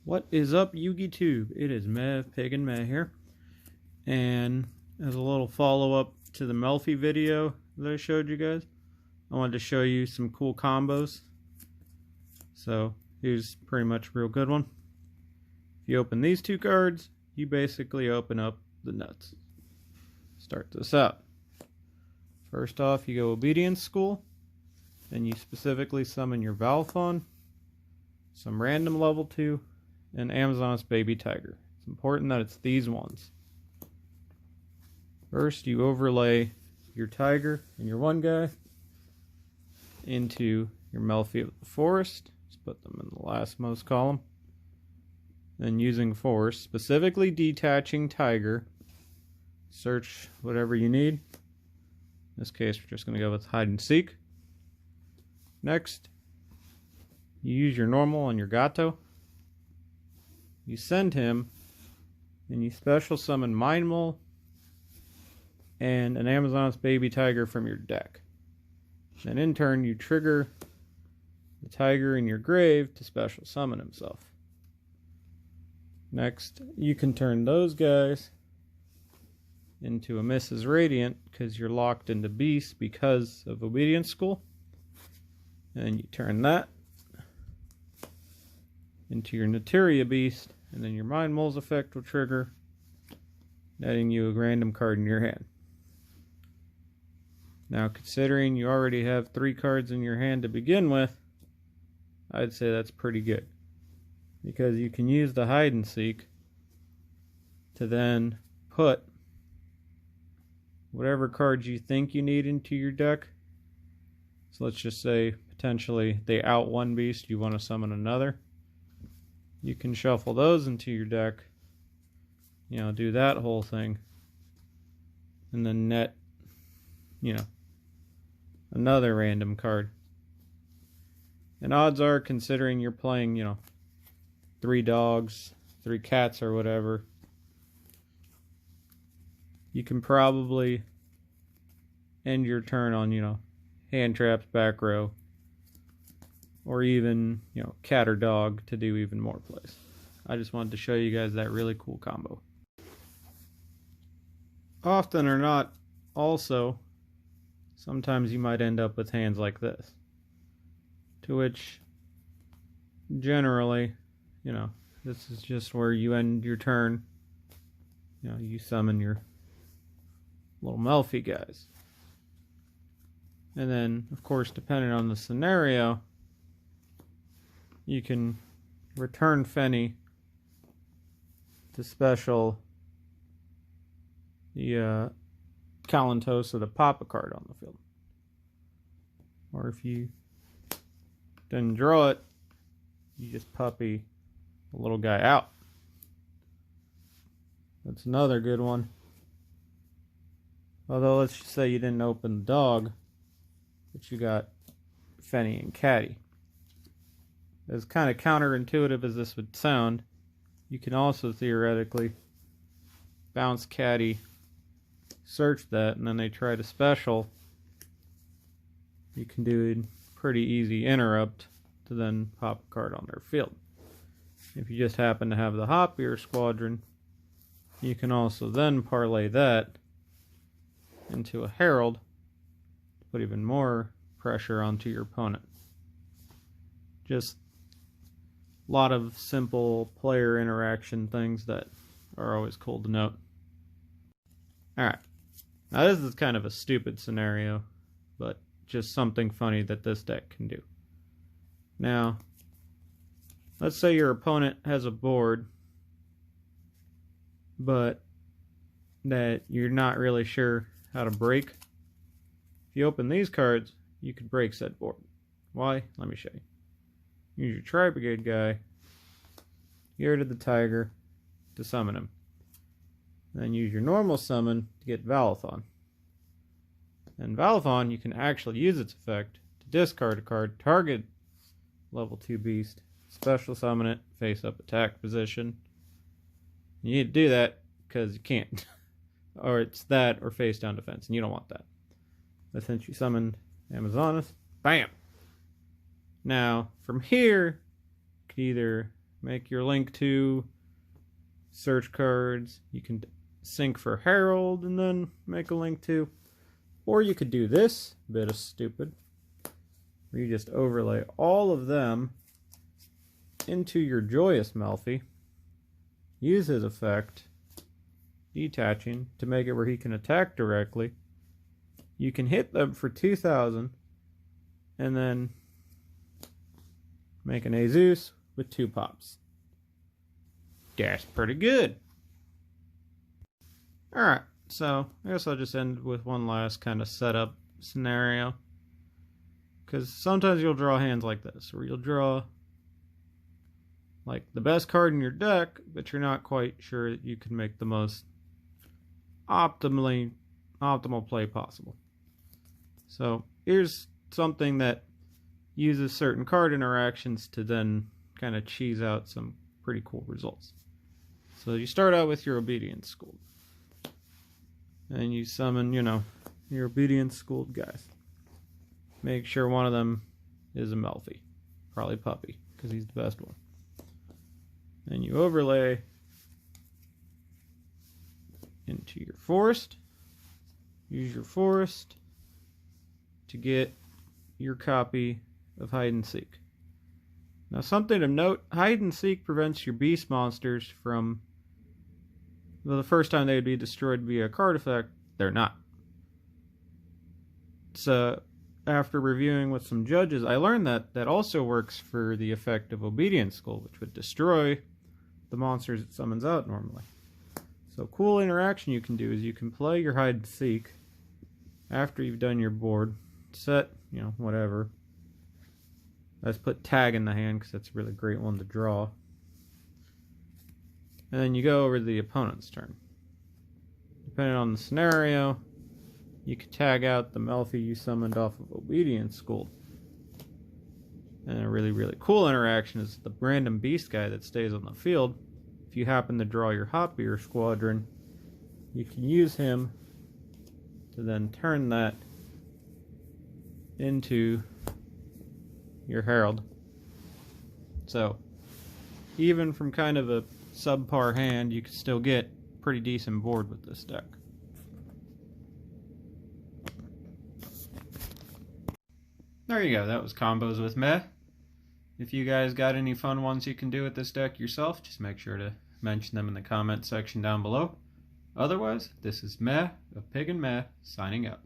What is up, YugiTube? It is pigandmeh here, and as a little follow-up to the Melffy video that I showed you guys, I wanted to show you some cool combos. So here's pretty much a real good one. If you open these two cards, you basically open up the nuts. Start this out. First off, you go Obedience School, then you specifically summon your Valphon, some random level 2, and Amazon's Baby Tiger. It's important that it's these ones. First, you overlay your Tiger and your one guy into your Melffy of the Forest. Just put them in the lastmost column. Then using Force, specifically detaching Tiger, search whatever you need. In this case, we're just going to go with Hide and Seek. Next, you use your normal on your Gato. You send him, and you special summon Mind Mole and an Amazon's Baby Tiger from your deck. And in turn, you trigger the Tiger in your grave to special summon himself. Next, you can turn those guys into a Mrs. Radiant because you're locked into Beast because of Obedience School. And you turn that into your Nateria Beast, and then your Mind Mole's effect will trigger, netting you a random card in your hand. Now, considering you already have 3 cards in your hand to begin with, I'd say that's pretty good. Because you can use the Hide and Seek to then put whatever cards you think you need into your deck. So let's just say potentially they out one beast, you want to summon another. You can shuffle those into your deck, do that whole thing, and then net, another random card. And odds are, considering you're playing, 3 dogs, 3 cats or whatever, you can probably end your turn on, hand traps, back row, or even, cat or dog to do even more plays. I just wanted to show you guys that really cool combo. Often or not, also, sometimes you might end up with hands like this. To which, generally, this is just where you end your turn. You summon your little Melffy guys. And then, of course, depending on the scenario, you can return Fenny to special the Kalantosa to pop a card on the field. Or if you didn't draw it, you just puppy the little guy out. That's another good one. Although, let's just say you didn't open the dog, but you got Fenny and Caddy. As kind of counterintuitive as this would sound, you can also theoretically bounce Caddy, search that, and then they try to special. You can do a pretty easy interrupt to then pop a card on their field. If you just happen to have the Hoppier Squadron, you can also then parlay that into a Herald to put even more pressure onto your opponent. Just a lot of simple player interaction things that are always cool to note. Alright, now this is kind of a stupid scenario, but just something funny that this deck can do. Now, let's say your opponent has a board, but that you're not really sure how to break. If you open these cards, you could break said board. Why? Let me show you. Use your Tri-Brigade guy, get rid of the Tiger to summon him. Then use your normal summon to get Valphon. And Valphon, you can actually use its effect to discard a card, target level 2 beast, special summon it, face up attack position. You need to do that because you can't. Or it's that or face down defense, and you don't want that. But since you summoned Amazonas, bam! Now, from here, you can either make your link to search cards. You can sync for Herald and then make a link to. Or you could do this bit of stupid, where you just overlay all of them into your Joyous Melffy. Use his effect, detaching, to make it where he can attack directly. You can hit them for 2,000 and then make an Azus with 2 pops. That's pretty good. Alright, so I guess I'll just end with one last kind of setup scenario. Because sometimes you'll draw hands like this, where you'll draw like the best card in your deck, but you're not quite sure that you can make the most optimal play possible. So here's something that uses certain card interactions to then kind of cheese out some pretty cool results. So you start out with your Obedience School. And you summon, your Obedience Schooled guys. Make sure one of them is a Melffy. Probably Puppy, because he's the best one. And you overlay into your forest. Use your forest to get your copy of Hide and Seek. Now, something to note, Hide and Seek prevents your beast monsters from, well, the first time they would be destroyed via a card effect, they're not. So, after reviewing with some judges, I learned that that also works for the effect of Obedience School, which would destroy the monsters it summons out normally. So, cool interaction you can do is you can play your Hide and Seek after you've done your board, set, whatever. Let's put Tag in the hand because that's a really great one to draw. And then you go over to the opponent's turn. Depending on the scenario, you can tag out the Melffy you summoned off of Obedience School. And a really, really cool interaction is the random beast guy that stays on the field. If you happen to draw your Hot Beer Squadron, you can use him to then turn that into your Herald. So, even from kind of a subpar hand, you can still get pretty decent board with this deck. There you go, that was Combos with Meh. If you guys got any fun ones you can do with this deck yourself, just make sure to mention them in the comment section down below. Otherwise, this is Meh of pigandmeh signing out.